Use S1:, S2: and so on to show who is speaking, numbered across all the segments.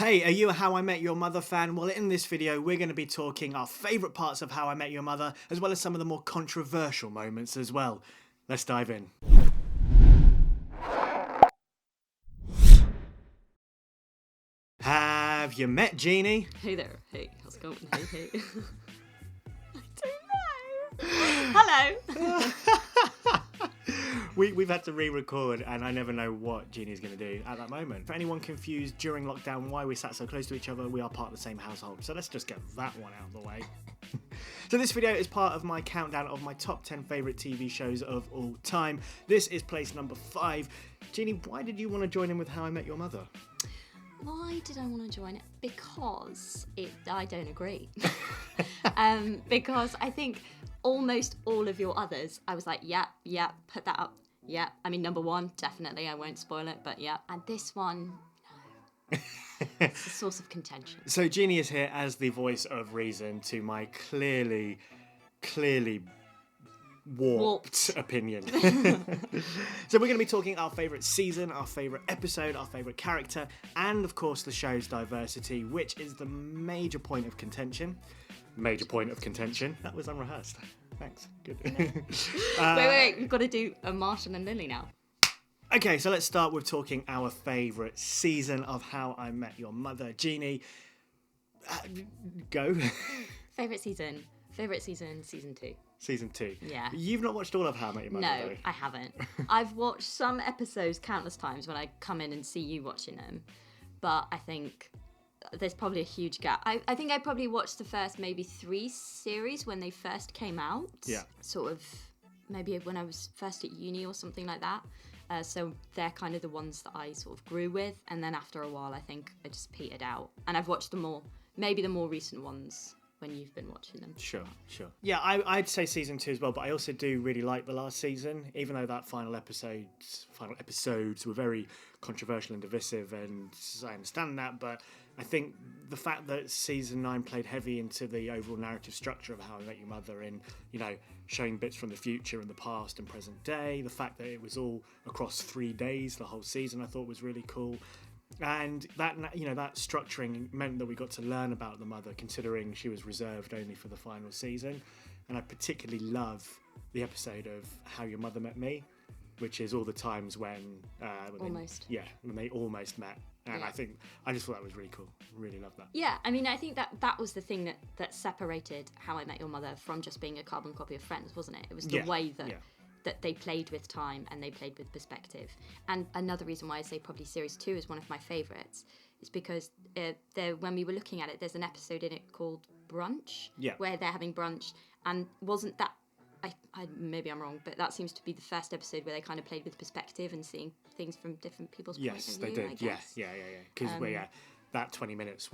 S1: Hey, are you a How I Met Your Mother fan? Well, in this video, we're going to be talking our favourite parts of How I Met Your Mother, as well as some of the more controversial moments as well. Let's dive in. Have you met Jeannie?
S2: Hey there. Hey, how's it going? Hey. I don't know. Hello.
S1: We've had to re-record, and I never know what Jeannie's going to do at that moment. For anyone confused during lockdown why we sat so close to each other, we are part of the same household. So let's just get that one out of the way. So this video is part of my countdown of my top 10 favourite TV shows of all time. This is place number 5. Jeannie, why did you want to join in with How I Met Your Mother?
S2: Why did I want to join it? Because I don't agree. Because I think almost all of your others, I was like, yeah, put that up. Yeah, I mean, number 1, definitely, I won't spoil it, but yeah. And this one, no. It's a source of contention.
S1: So Jeannie is here as the voice of reason to my clearly warped opinion. So we're going to be talking our favourite season, our favourite episode, our favourite character, and of course the show's diversity, which is the major point of contention. That was unrehearsed. Thanks. Good.
S2: Wait, we've got to do a Marshall and Lily now.
S1: Okay, so let's start with talking our favourite season of How I Met Your Mother. Jeannie, go.
S2: Favourite season, season 2.
S1: Season 2.
S2: Yeah.
S1: You've not watched all of How I Met Your Mother,
S2: No,
S1: though.
S2: I haven't. I've watched some episodes countless times when I come in and see you watching them, but I think there's probably a huge gap. I think I probably watched the first maybe 3 series when they first came out.
S1: Yeah.
S2: Sort of maybe when I was first at uni or something like that. So they're kind of the ones that I sort of grew with, and then after a while I think I just petered out. And I've watched the more recent ones when you've been watching them.
S1: Sure. Yeah, I'd say season 2 as well, but I also do really like the last season, even though that final episodes were very controversial and divisive, and I understand that, but I think the fact that season 9 played heavy into the overall narrative structure of How I Met Your Mother, and, you know, showing bits from the future and the past and present day, the fact that it was all across 3 days, the whole season, I thought was really cool. And that, you know, that structuring meant that we got to learn about the mother, considering she was reserved only for the final season. And I particularly love the episode of How Your Mother Met Me, which is all the times when they almost met. And yeah. I just thought that was really cool. Really love that.
S2: Yeah, I mean, I think that was the thing that separated How I Met Your Mother from just being a carbon copy of Friends, wasn't it? It was the way that they played with time and they played with perspective. And another reason why I say probably series 2 is one of my favourites is because when we were looking at it, there's an episode in it called Brunch, where they're having brunch, and wasn't that, I maybe I'm wrong, but that seems to be the first episode where they kind of played with perspective and seeing things from different people's point of view.
S1: Yes, they did. Yeah. Because that 20 minutes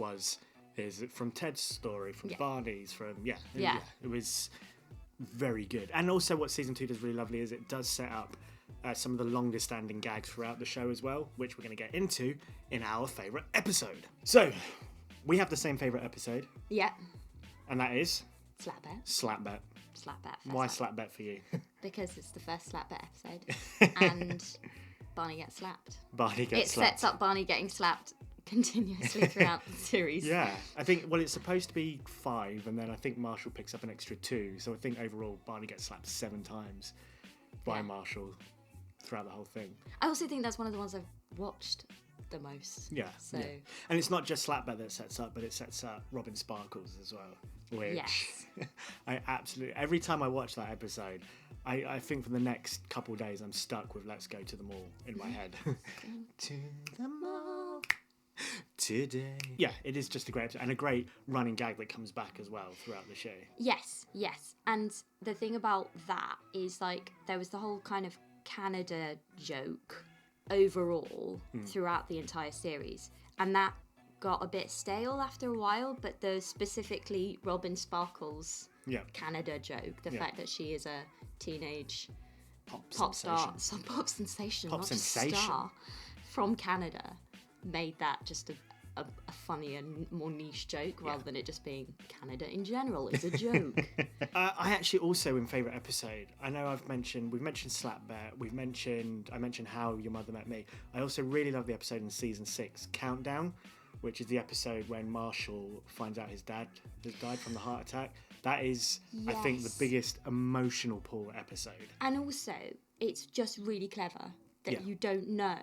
S1: is from Ted's story, from Barney's, it was very good. And also what season 2 does really lovely is it does set up some of the longest standing gags throughout the show as well, which we're going to get into in our favourite episode. So, we have the same favourite episode.
S2: Yeah.
S1: And that is?
S2: Slap Bet.
S1: Slap Bet.
S2: Slap Bet.
S1: Why Slap Bet for you?
S2: Because it's the first Slap Bet episode. And Barney gets slapped. It sets up Barney getting slapped continuously throughout the series.
S1: Yeah, I think, it's supposed to be 5, and then I think Marshall picks up an extra 2, so I think overall Barney gets slapped 7 times by Marshall throughout the whole thing.
S2: I also think that's one of the ones I've watched the most.
S1: Yeah. And it's not just Slapbat that sets up, but it sets up Robin Sparkles as well, which I absolutely, every time I watch that episode, I think for the next couple of days I'm stuck with Let's Go to the Mall in my head. To the mall today. Yeah, it is just a great episode, and a great running gag that comes back as well throughout the show.
S2: Yes. And the thing about that is, like, there was the whole kind of Canada joke overall throughout the entire series, and that got a bit stale after a while, but the specifically Robin Sparkles Canada joke, the fact that she is a teenage pop sensation star from Canada, made that just a funny and more niche joke rather than it just being Canada in general is a joke.
S1: I actually also, in favourite episode, I know we've mentioned Slapbat, I mentioned How Your Mother Met Me. I also really love the episode in season 6, Countdown, which is the episode when Marshall finds out his dad has died from the heart attack. That is, I think, the biggest emotional pull episode.
S2: And also, it's just really clever that you don't know,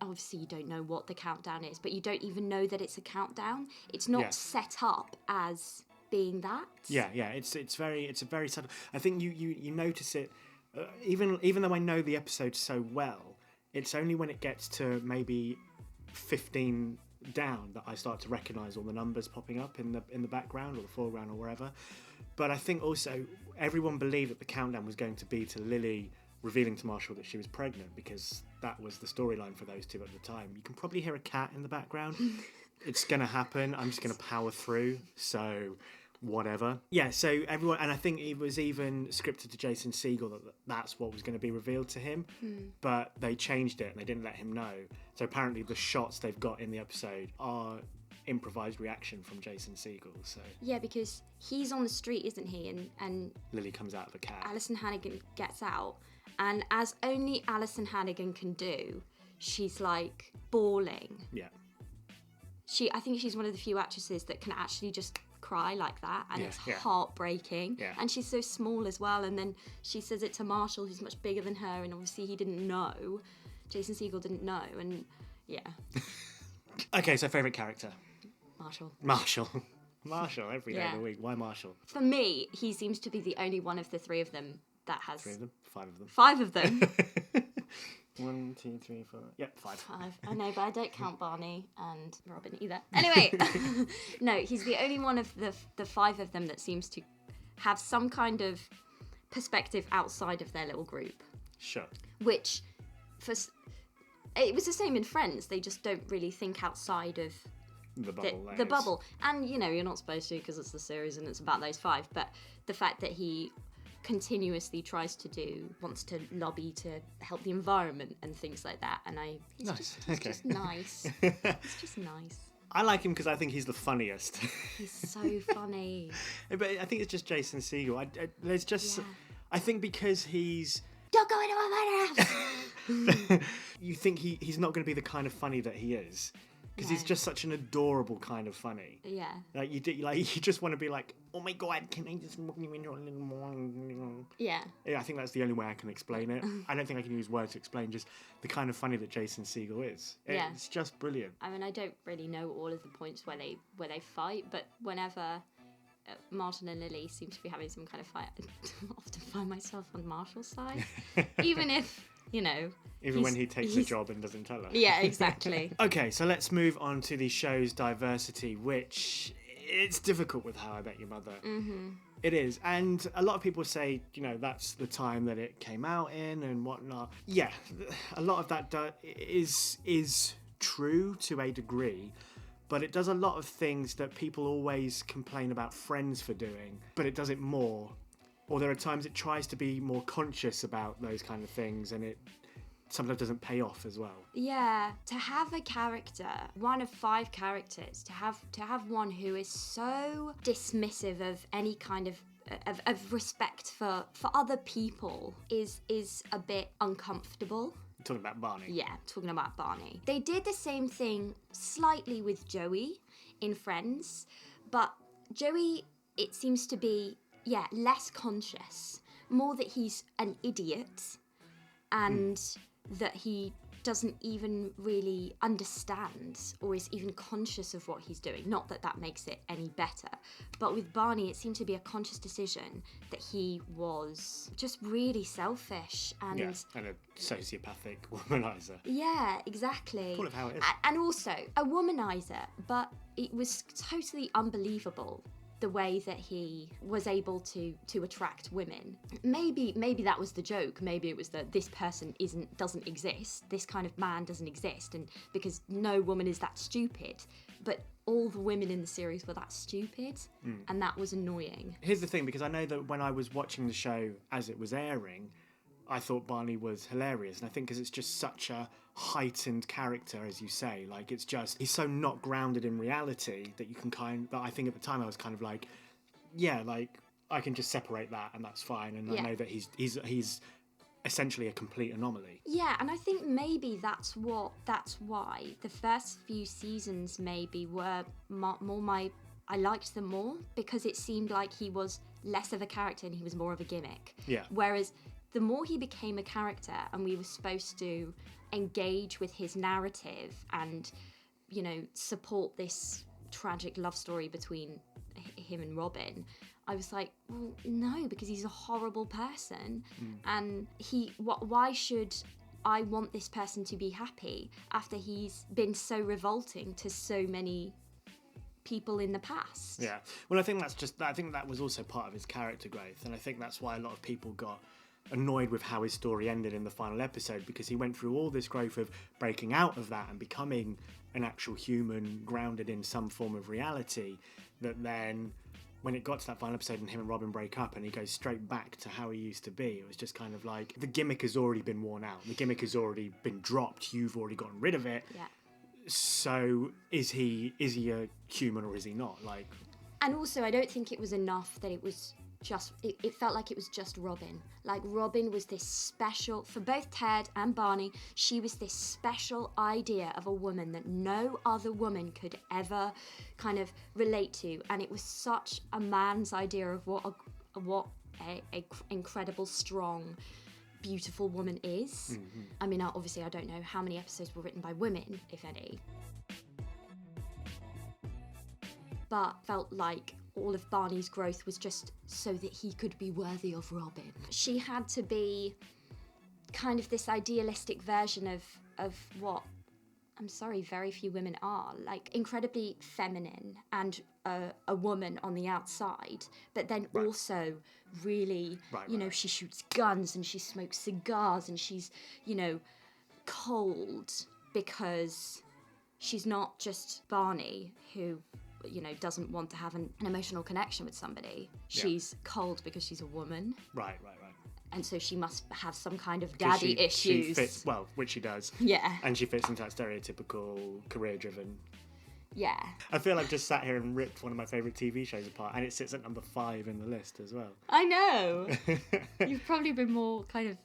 S2: obviously you don't know what the countdown is, but you don't even know that it's a countdown. It's not set up as being that. Yeah, it's a very subtle.
S1: I think you notice it, even though I know the episode so well, it's only when it gets to maybe 15 down that I start to recognise all the numbers popping up in the background or the foreground or wherever. But I think also everyone believed that the countdown was going to be to Lily revealing to Marshall that she was pregnant, because that was the storyline for those two at the time. You can probably hear a cat in the background. It's going to happen. I'm just going to power through. So whatever. Yeah, so everyone, and I think it was even scripted to Jason Segel that that's what was going to be revealed to him, but they changed it and they didn't let him know. So apparently the shots they've got in the episode are improvised reaction from Jason Segel. So
S2: yeah, because he's on the street, isn't he? And
S1: Lily comes out of the cab.
S2: Alison Hannigan gets out, and as only Alison Hannigan can do, she's like bawling.
S1: Yeah.
S2: I think she's one of the few actresses that can actually just cry like that, and it's heartbreaking.
S1: Yeah.
S2: And she's so small as well, and then she says it to Marshall, who's much bigger than her, and obviously he didn't know. Jason Segel didn't know, and yeah.
S1: Okay, so favourite character?
S2: Marshall
S1: every day of the week. Why Marshall?
S2: For me, he seems to be the only one of the three of them that has...
S1: 3 of them? 5 of them.
S2: 5 of them.
S1: 1, 2, 3, 4. Yep, 5.
S2: 5. I know, but I don't count Barney and Robin either. Anyway, no, he's the only one of the 5 of them that seems to have some kind of perspective outside of their little group.
S1: Sure.
S2: Which, it was the same in Friends. They just don't really think outside of the bubble. And, you know, you're not supposed to because it's the series and it's about those 5. But the fact that he continuously wants to lobby to help the environment and things like that, and he's just nice. It's just nice.
S1: I like him because I think he's the funniest.
S2: He's so funny.
S1: But I think it's just Jason Segel. There's just I think because he's
S2: don't go into my house.
S1: You think he's not going to be the kind of funny that he is. Because he's just such an adorable kind of funny.
S2: Yeah.
S1: You just want to be like, oh my god, can I just walk you into a little more?
S2: Yeah.
S1: I think that's the only way I can explain it. I don't think I can use words to explain just the kind of funny that Jason Segel is. It's just brilliant.
S2: I mean, I don't really know all of the points where they fight, but whenever Martin and Lily seem to be having some kind of fight, I often find myself on Marshall's side, even if. You know,
S1: even when he takes a job and doesn't tell her.
S2: Yeah, exactly.
S1: Okay, so let's move on to the show's diversity, which it's difficult with How I Met Your Mother. Mm-hmm. It is, and a lot of people say, you know, that's the time that it came out in and whatnot. Yeah, a lot of that is true to a degree, but it does a lot of things that people always complain about Friends for doing, but it does it more. Or there are times it tries to be more conscious about those kind of things, and it sometimes doesn't pay off as well.
S2: Yeah, to have a character, one of 5 characters, to have one who is so dismissive of any kind of respect for other people is a bit uncomfortable.
S1: You're talking about Barney?
S2: Yeah, talking about Barney. They did the same thing slightly with Joey in Friends, but Joey, it seems to be less conscious, more that he's an idiot and that he doesn't even really understand or is even conscious of what he's doing. Not that that makes it any better, but with Barney it seemed to be a conscious decision that he was just really selfish and
S1: a sociopathic womanizer.
S2: Yeah, exactly.
S1: Call it how it is.
S2: And also a womanizer, but it was totally unbelievable the way that he was able to attract women. Maybe that was the joke. Maybe it was that this person doesn't exist. This kind of man doesn't exist, and because no woman is that stupid. But all the women in the series were that stupid, and that was annoying.
S1: Here's the thing, because I know that when I was watching the show as it was airing, I thought Barney was hilarious, and I think because it's just such a heightened character, as you say, like it's just he's so not grounded in reality that you can but I think at the time I was kind of like, yeah, like I can just separate that and that's fine, and I know that he's essentially a complete anomaly.
S2: Yeah, and I think maybe that's why the first few seasons maybe were I liked them more, because it seemed like he was less of a character and he was more of a gimmick.
S1: Yeah.
S2: Whereas the more he became a character and we were supposed to engage with his narrative and, you know, support this tragic love story between him and Robin, I was like, well, no, because he's a horrible person. And why should I want this person to be happy after he's been so revolting to so many people in the past?
S1: Yeah. Well, I think that was also part of his character growth, and I think that's why a lot of people got annoyed with how his story ended in the final episode, because he went through all this growth of breaking out of that and becoming an actual human grounded in some form of reality, that then when it got to that final episode and him and Robin break up and he goes straight back to how he used to be, it was just kind of like, the gimmick has already been worn out, the gimmick has already been dropped, you've already gotten rid of it.
S2: Yeah.
S1: So is he a human or is he not? Like,
S2: and also I don't think it was enough that it was just, it felt like it was just Robin. Like, Robin was this special, for both Ted and Barney, she was this special idea of a woman that no other woman could ever kind of relate to, and it was such a man's idea of what a incredible, strong, beautiful woman is. I mean, obviously I don't know how many episodes were written by women, if any, but felt like all of Barney's growth was just so that he could be worthy of Robin. She had to be kind of this idealistic version of what, I'm sorry, very few women are, like incredibly feminine and a woman on the outside, but then also really, you know, she shoots guns and she smokes cigars and she's, you know, cold, because she's not just Barney who, you know, doesn't want to have an emotional connection with somebody. She's cold because she's a woman.
S1: Right.
S2: And so she must have some kind of daddy issues.
S1: She fits, well, which she does.
S2: Yeah.
S1: And she fits into that stereotypical career-driven.
S2: Yeah.
S1: I feel like I've just sat here and ripped one of my favourite TV shows apart, and it sits at number 5 in the list as well.
S2: I know. You've probably been more kind of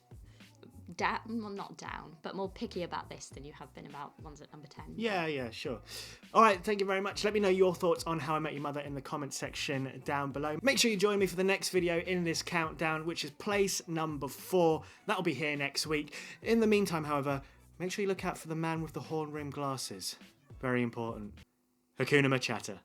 S2: down, well, not down, but more picky about this than you have been about ones at number 10.
S1: Yeah, sure. All right, thank you very much. Let me know your thoughts on How I Met Your Mother in the comments section down below. Make sure you join me for the next video in this countdown, which is place number 4. That'll be here next week. In the meantime, however, make sure you look out for the man with the horn-rimmed glasses. Very important. Hakuna MaChatter.